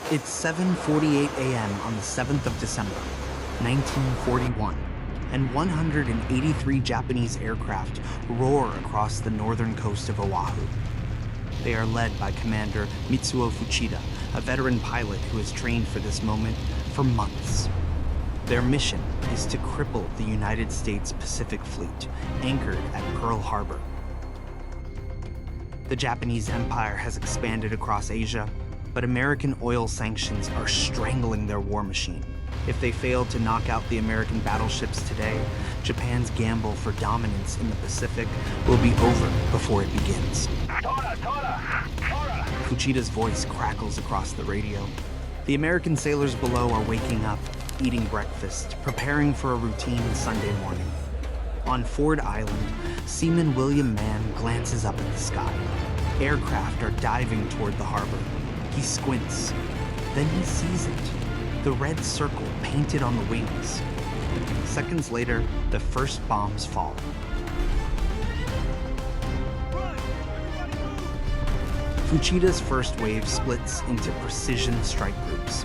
It's 7:48 a.m. on the 7th of December, 1941, and 183 Japanese aircraft roar across the northern coast of Oahu. They are led by Commander Mitsuo Fuchida, a veteran pilot who has trained for this moment for months. Their mission is to cripple the United States Pacific Fleet, anchored at Pearl Harbor. The Japanese Empire has expanded across Asia, but American oil sanctions are strangling their war machine. If they fail to knock out the American battleships today, Japan's gamble for dominance in the Pacific will be over before it begins. Fuchida's voice crackles across the radio. The American sailors below are waking up, eating breakfast, preparing for a routine Sunday morning. On Ford Island, Seaman William Mann glances up at the sky. Aircraft are diving toward the harbor. He squints. Then he sees it. The red circle painted on the wings. Seconds later, the first bombs fall. Fuchida's first wave splits into precision strike groups.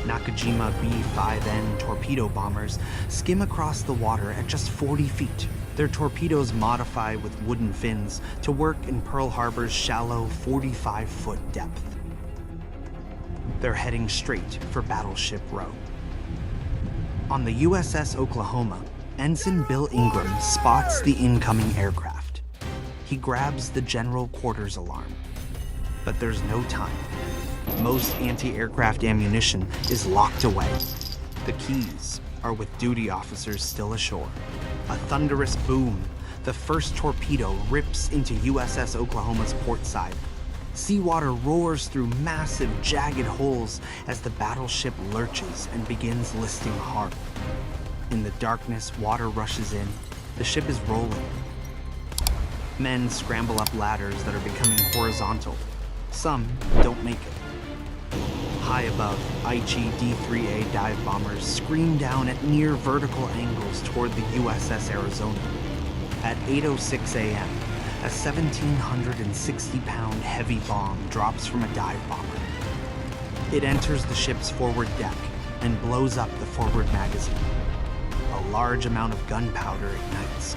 Nakajima B-5N torpedo bombers skim across the water at just 40 feet. Their torpedoes modify with wooden fins to work in Pearl Harbor's shallow 45-foot depth. They're heading straight for Battleship Row. On the USS Oklahoma, Ensign Bill Ingram spots the incoming aircraft. He grabs the general quarters alarm. But there's no time. Most anti-aircraft ammunition is locked away. The keys are with duty officers still ashore. A thunderous boom. The first torpedo rips into USS Oklahoma's port side. Seawater roars through massive, jagged holes as the battleship lurches and begins listing hard. In the darkness, water rushes in. The ship is rolling. Men scramble up ladders that are becoming horizontal. Some don't make it. High above, Aichi D-3A dive bombers scream down at near vertical angles toward the USS Arizona. At 8:06 a.m., a 1,760-pound heavy bomb drops from a dive bomber. It enters the ship's forward deck and blows up the forward magazine. A large amount of gunpowder ignites.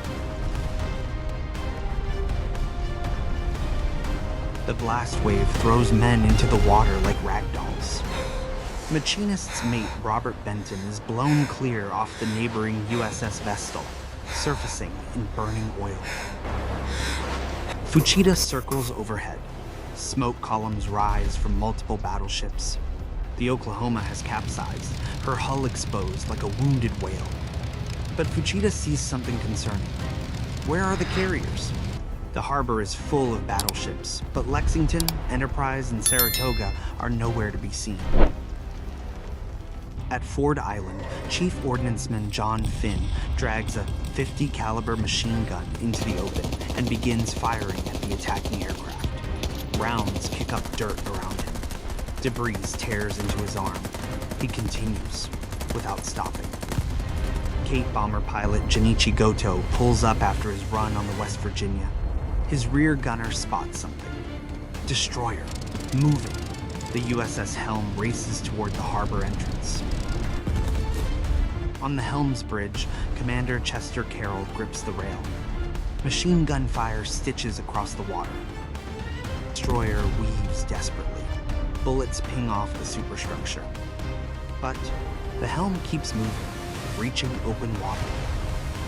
The blast wave throws men into the water like ragdolls. Machinist's mate Robert Benton is blown clear off the neighboring USS Vestal, surfacing in burning oil. Fuchida circles overhead. Smoke columns rise from multiple battleships. The Oklahoma has capsized, her hull exposed like a wounded whale. But Fuchida sees something concerning. Where are the carriers? The harbor is full of battleships, but Lexington, Enterprise, and Saratoga are nowhere to be seen. At Ford Island, Chief Ordnanceman John Finn drags a .50 caliber machine gun into the open and begins firing at the attacking aircraft. Rounds kick up dirt around him. Debris tears into his arm. He continues, without stopping. Kate bomber pilot Junichi Goto pulls up after his run on the West Virginia. His rear gunner spots something. Destroyer, moving. The USS Helm races toward the harbor entrance. On the Helm's bridge, Commander Chester Carroll grips the rail. Machine gun fire stitches across the water. Destroyer weaves desperately. Bullets ping off the superstructure. But the Helm keeps moving, reaching open water.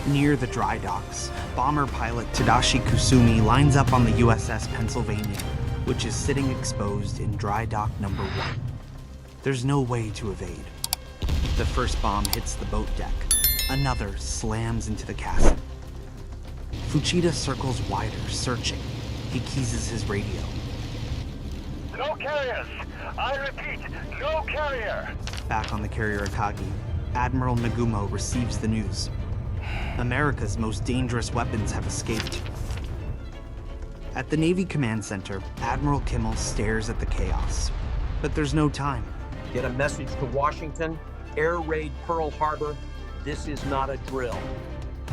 Near the dry docks, bomber pilot Tadashi Kusumi lines up on the USS Pennsylvania, which is sitting exposed in dry dock number 1. There's no way to evade. The first bomb hits the boat deck. Another slams into the castle. Fuchida circles wider, searching. He keys his radio. No carriers! I repeat, no carrier! Back on the carrier Akagi, Admiral Nagumo receives the news. America's most dangerous weapons have escaped. At the Navy Command Center, Admiral Kimmel stares at the chaos. But there's no time. Get a message to Washington. Air raid Pearl Harbor. This is not a drill.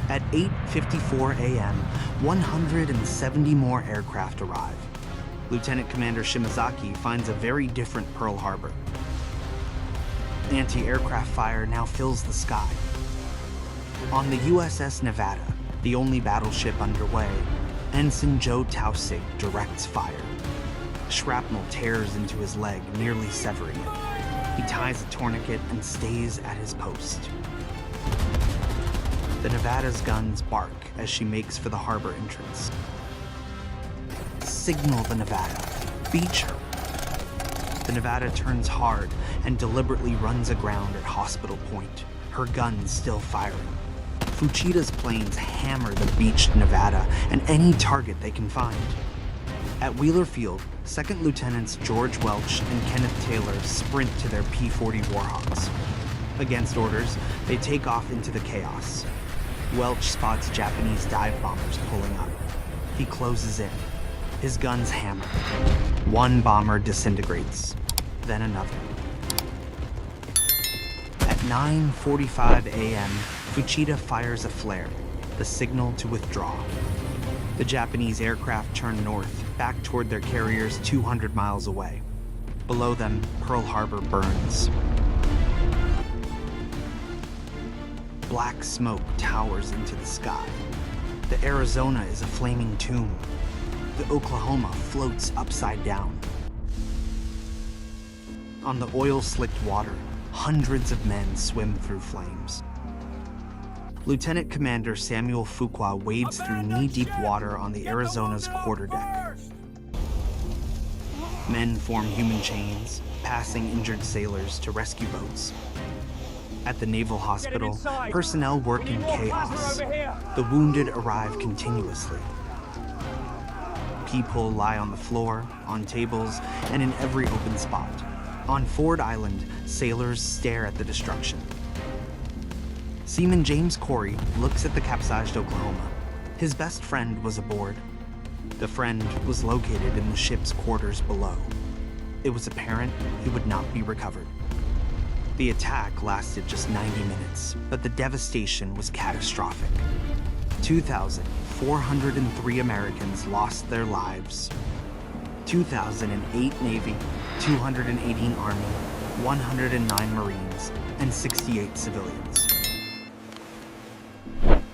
At 8:54 a.m., 170 more aircraft arrive. Lieutenant Commander Shimazaki finds a very different Pearl Harbor. Anti-aircraft fire now fills the sky. On the USS Nevada, the only battleship underway, Ensign Joe Tausig directs fire. Shrapnel tears into his leg, nearly severing it. He ties a tourniquet and stays at his post. The Nevada's guns bark as she makes for the harbor entrance. Signal the Nevada. Beach her. The Nevada turns hard and deliberately runs aground at Hospital Point, her guns still firing. Fuchida's planes hammer the beached Nevada and any target they can find. At Wheeler Field, Second Lieutenants George Welch and Kenneth Taylor sprint to their P-40 Warhawks. Against orders, they take off into the chaos. Welch spots Japanese dive bombers pulling up. He closes in. His guns hammer. One bomber disintegrates, then another. At 9:45 a.m., Fuchida fires a flare, the signal to withdraw. The Japanese aircraft turn north, back toward their carriers 200 miles away. Below them, Pearl Harbor burns. Black smoke towers into the sky. The Arizona is a flaming tomb. The Oklahoma floats upside down. On the oil-slicked water, hundreds of men swim through flames. Lieutenant Commander Samuel Fuqua wades through knee-deep water on the Arizona's quarterdeck. Men form human chains, passing injured sailors to rescue boats. At the Naval Hospital, personnel work in chaos. The wounded arrive continuously. People lie on the floor, on tables, and in every open spot. On Ford Island, sailors stare at the destruction. Seaman James Corey looks at the capsized Oklahoma. His best friend was aboard. The friend was located in the ship's quarters below. It was apparent he would not be recovered. The attack lasted just 90 minutes, but the devastation was catastrophic. 2,403 Americans lost their lives. 2,008 Navy, 218 Army, 109 Marines, and 68 civilians.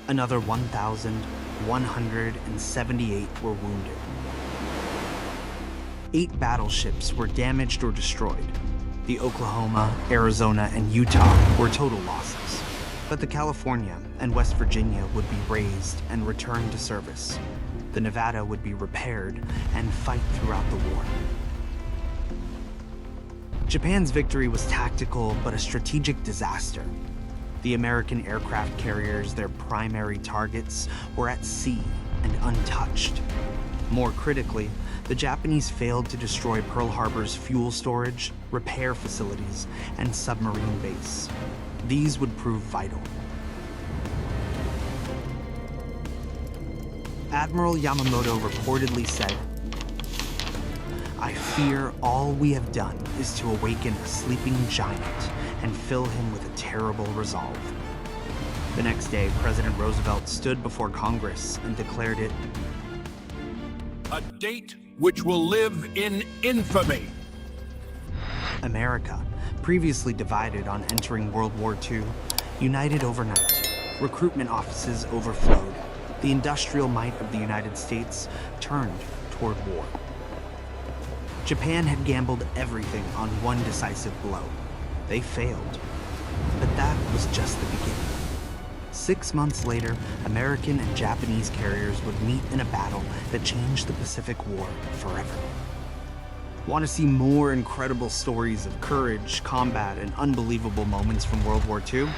Another 1,178 were wounded. 8 battleships were damaged or destroyed. The Oklahoma, Arizona, and Utah were total losses. But the California and West Virginia would be raised and returned to service. The Nevada would be repaired and fight throughout the war. Japan's victory was tactical but a strategic disaster. The American aircraft carriers, their primary targets, were at sea and untouched. More critically, the Japanese failed to destroy Pearl Harbor's fuel storage, repair facilities, and submarine base. These would prove vital. Admiral Yamamoto reportedly said, "I fear all we have done is to awaken a sleeping giant and fill him with a terrible resolve." The next day, President Roosevelt stood before Congress and declared it a date which will live in infamy. America, previously divided on entering World War II, united overnight. Recruitment offices overflowed. The industrial might of the United States turned toward war. Japan had gambled everything on one decisive blow. They failed. But that was just the beginning. 6 months later, American and Japanese carriers would meet in a battle that changed the Pacific War forever. Want to see more incredible stories of courage, combat, and unbelievable moments from World War II?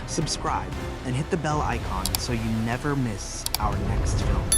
Subscribe and hit the bell icon so you never miss our next film.